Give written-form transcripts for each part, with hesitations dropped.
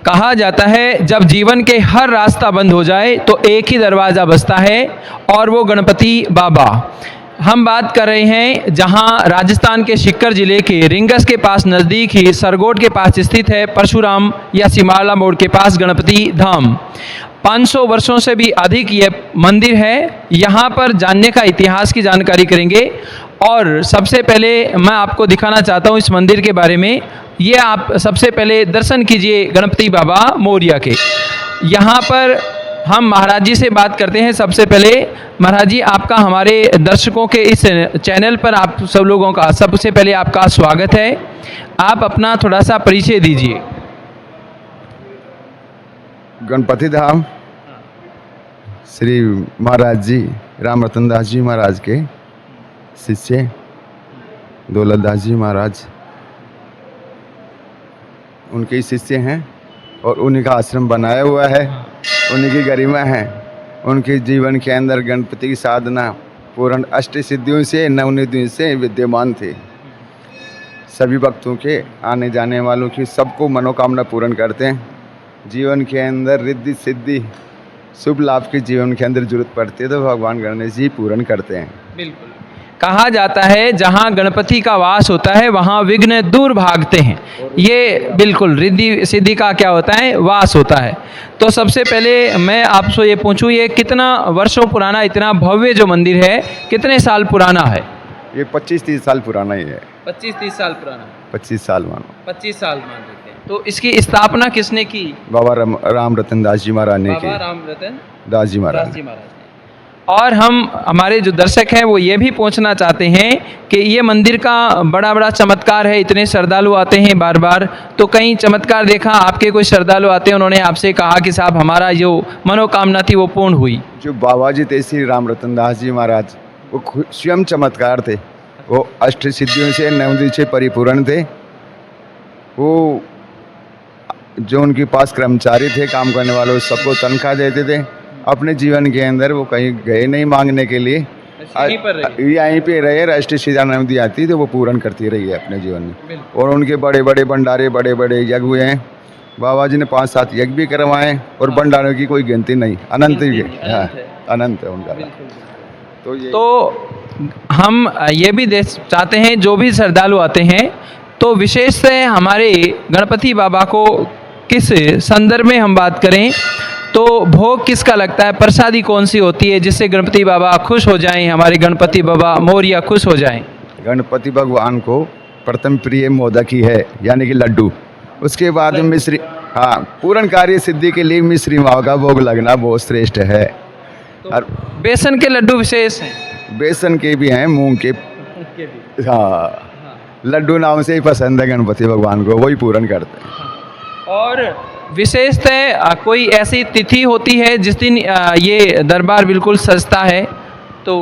कहा जाता है जब जीवन के हर रास्ता बंद हो जाए तो एक ही दरवाज़ा बचता है और वो गणपति बाबा। हम बात कर रहे हैं जहां राजस्थान के सीकर जिले के रिंगस के पास नज़दीक ही सरगोट के पास स्थित है परशुराम या सिमाला मोड़ के पास गणपति धाम। 500 वर्षों से भी अधिक ये मंदिर है। यहाँ पर जानने का इतिहास की जानकारी करेंगे और सबसे पहले मैं आपको दिखाना चाहता हूँ इस मंदिर के बारे में। ये आप सबसे पहले दर्शन कीजिए गणपति बाबा मौर्य के। यहाँ पर हम महाराज जी से बात करते हैं। सबसे पहले महाराज जी, आपका हमारे दर्शकों के इस चैनल पर आप सब लोगों का सबसे पहले आपका स्वागत है। आप अपना थोड़ा सा परिचय दीजिए। गणपति धाम श्री महाराज जी राम रतन दास जी महाराज के शिष्य दौलत दास जी महाराज उनके शिष्य हैं और उन्हीं का आश्रम बनाया हुआ है, उन्हीं की गरिमा है। उनके जीवन के अंदर गणपति की साधना पूर्ण अष्ट सिद्धियों से नवनिधियों से विद्यमान थे। सभी भक्तों के आने जाने वालों की सबको मनोकामना पूर्ण करते हैं। जीवन के अंदर रिद्धि सिद्धि शुभ लाभ के जीवन के अंदर जरूरत पड़ती है तो भगवान गणेश जी पूर्ण करते हैं। बिल्कुल, कहा जाता है जहाँ गणपति का वास होता है वहाँ विघ्न दूर भागते हैं। ये बिल्कुल रिद्धि सिद्धि का क्या होता है, वास होता है। तो सबसे पहले मैं आपसे ये पूछूं, ये कितना वर्षों पुराना इतना भव्य जो मंदिर है कितने साल पुराना है? ये 25-30 साल पुराना ही है। 25-30 साल पुराना? 25 साल मानो। 25 साल मान लेते हैं। तो इसकी स्थापना किसने की? बाबा राम रतन दास जी महाराज ने की। बाबा राम रतन दास जी महाराज ने। और हम हमारे जो दर्शक हैं वो ये भी पूछना चाहते हैं कि ये मंदिर का बड़ा चमत्कार है। इतने श्रद्धालु आते हैं बार बार, तो कहीं चमत्कार देखा आपके? कोई श्रद्धालु आते हैं उन्होंने आपसे कहा कि साहब हमारा जो मनोकामना थी वो पूर्ण हुई? जो बाबा जी थे श्री राम रतन दास जी महाराज, वो स्वयं चमत्कार थे। वो अष्ट सिद्धियों से नवनिधि से परिपूर्ण थे। वो जो उनके पास कर्मचारी थे, काम करने वालों सबको तनख्वाह देते थे। अपने जीवन के अंदर वो कहीं गए नहीं मांगने के लिए, यहीं पे रहे। राष्ट्रीय सीधा नवनिधि आती तो वो पूर्ण करती रही है अपने जीवन में। और उनके बड़े बड़े भंडारे, बड़े बड़े यज्ञ हुए हैं। बाबा जी ने 5-7 यज्ञ भी करवाए और भंडारों की कोई गिनती नहीं, अनंत ही है, अनंत है उनका। तो हम ये भी देख चाहते हैं जो भी श्रद्धालु आते हैं तो विशेष से हमारे गणपति बाबा को किस संदर्भ में हम बात करें तो भोग किसका लगता है, प्रसादी कौन सी होती है जिससे गणपति बाबा खुश हो जाएं, हमारे गणपति बाबा मौर्य खुश हो जाएं? गणपति भगवान को प्रथम प्रिय मोदक ही है, यानी कि लड्डू। उसके बाद मिश्री, हाँ, पूर्ण कार्य सिद्धि के लिए मिश्री माव का भोग लगना बहुत श्रेष्ठ है। तो और बेसन के लड्डू विशेष हैं? बेसन के भी हैं, मूंग के भी। हाँ, लड्डू नाम से ही पसंद है गणपति भगवान को, वही पूर्ण करते हैं। और विशेषतः कोई ऐसी तिथि होती है जिस दिन ये दरबार बिल्कुल सजता है, तो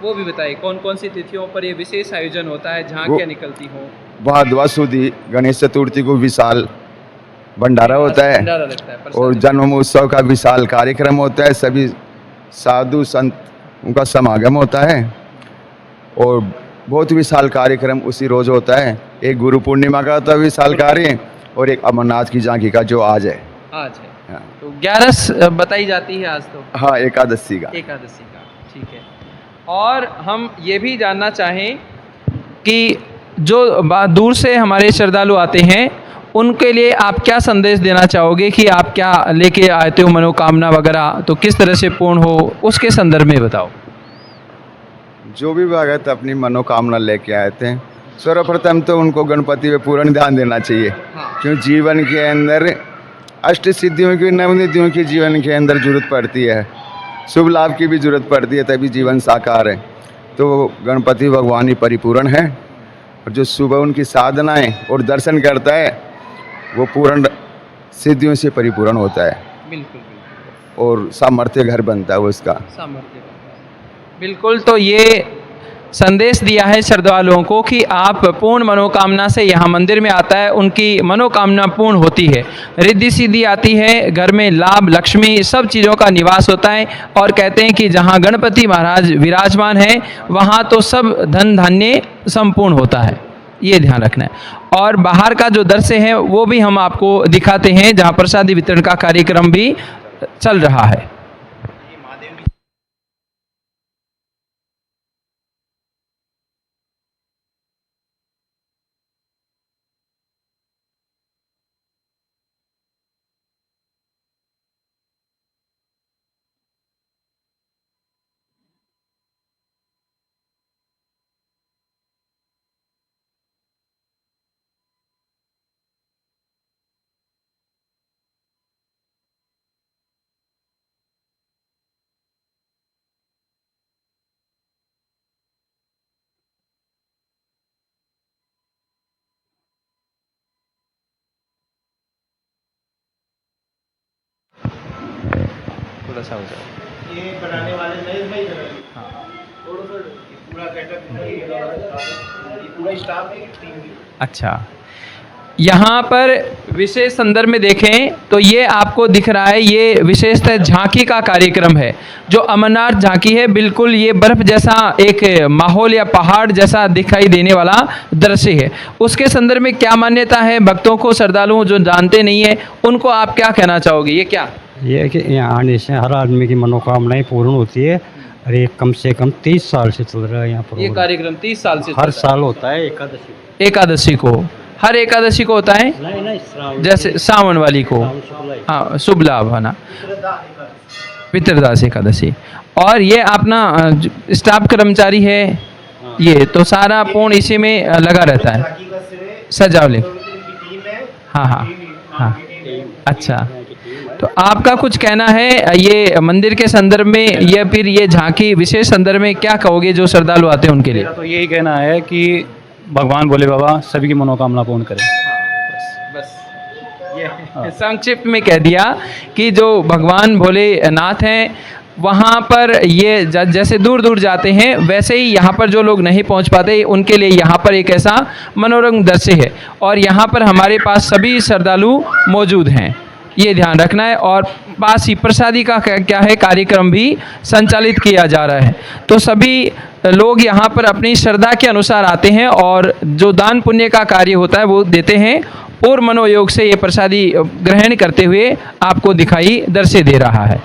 वो भी बताइए कौन कौन सी तिथियों पर ये विशेष आयोजन होता है, जहाँ क्या निकलती हो? भाद्रवा सुदी गणेश चतुर्थी को विशाल भंडारा होता है और जन्मोत्सव का विशाल कार्यक्रम होता है। सभी साधु संत उनका समागम होता है और बहुत विशाल कार्यक्रम उसी रोज होता है। एक गुरु पूर्णिमा का होता है विशाल कार्य और एक अमरनाथ की झांकी का जो आज है। आज है, हाँ। तो 11 बताई जाती है आज तो? हाँ, एकादशी का। ठीक है। और हम ये भी जानना चाहें कि जो दूर से हमारे श्रद्धालु आते हैं उनके लिए आप क्या संदेश देना चाहोगे कि आप क्या लेके आते हो, मनोकामना वगैरह तो किस तरह से पूर्ण हो, उसके संदर्भ में बताओ। जो भी भगत अपनी मनोकामना लेके आए थे, सर्वप्रथम तो उनको गणपति पे पूर्ण ध्यान देना चाहिए। हाँ। क्यों जीवन के अंदर अष्ट सिद्धियों की, नवनिधियों की जीवन के अंदर जरूरत पड़ती है, शुभ लाभ की भी जरूरत पड़ती है, तभी जीवन साकार है। तो गणपति भगवान ही परिपूर्ण है और जो सुबह उनकी साधनाएं और दर्शन करता है वो पूर्ण सिद्धियों से परिपूर्ण होता है। बिल्कुल। और सामर्थ्य घर बनता है वो उसका। बिल्कुल। तो ये संदेश दिया है श्रद्धालुओं को कि आप पूर्ण मनोकामना से यहाँ मंदिर में आता है, उनकी मनोकामना पूर्ण होती है, रिद्धि सिद्धि आती है, घर में लाभ लक्ष्मी सब चीज़ों का निवास होता है। और कहते हैं कि जहाँ गणपति महाराज विराजमान है वहाँ तो सब धन धान्य संपूर्ण होता है। ये ध्यान रखना है। और बाहर का जो दृश्य है वो भी हम आपको दिखाते हैं, जहाँ प्रसादी वितरण का कार्यक्रम भी चल रहा है। थोड़ा सा हो जाए। ये बनाने वाले नए भाई थोड़ा सा पूरा सेटअप ये पूरा स्टाफ है टीम भी। अच्छा, यहाँ पर विशेष संदर्भ में देखें तो ये आपको दिख रहा है, ये विशेषतः झांकी का कार्यक्रम है। जो अमरनाथ झांकी है, बिल्कुल ये बर्फ जैसा एक माहौल या पहाड़ जैसा दिखाई देने वाला दृश्य है। उसके संदर्भ में क्या मान्यता है, भक्तों को, श्रद्धालुओं जो जानते नहीं है उनको आप क्या कहना चाहोगे? ये क्या ये है कि यहाँ आने से हर आदमी की मनोकामनाएं पूर्ण होती है। और ये कम से कम 30 साल से चल रहा है यहाँ पर। ये कार्यक्रम 30 साल से हर साल होता है एकादशी। एकादशी को, हर एकादशी को होता है, नहीं श्रावण जैसे सावन वाली को, हाँ, शुभ लाभ है ना, पितरदास एकादशी। और ये अपना स्टाफ कर्मचारी है, ये तो सारा पूर्ण इसी में लगा रहता है, झांकी का श्रेय सजावले। की टीम है। हाँ हाँ हाँ, अच्छा। तो आपका कुछ कहना है ये मंदिर के संदर्भ में, या फिर ये झांकी विशेष संदर्भ में क्या कहोगे जो श्रद्धालु आते हैं उनके लिए? मेरा तो यही कहना है कि भगवान भोले बाबा सभी की मनोकामना पूर्ण करें। बस ये संक्षिप्त में कह दिया कि जो भगवान भोलेनाथ हैं वहाँ पर ये जैसे दूर दूर जाते हैं, वैसे ही यहाँ पर जो लोग नहीं पहुँच पाते उनके लिए यहाँ पर एक ऐसा मनोरम दृश्य है। और यहाँ पर हमारे पास सभी श्रद्धालु मौजूद हैं, ये ध्यान रखना है। और पास ही प्रसादी का क्या है, कार्यक्रम भी संचालित किया जा रहा है। तो सभी लोग यहाँ पर अपनी श्रद्धा के अनुसार आते हैं और जो दान पुण्य का कार्य होता है वो देते हैं। पूर्ण मनोयोग से ये प्रसादी ग्रहण करते हुए आपको दिखाई दृश्य दे रहा है।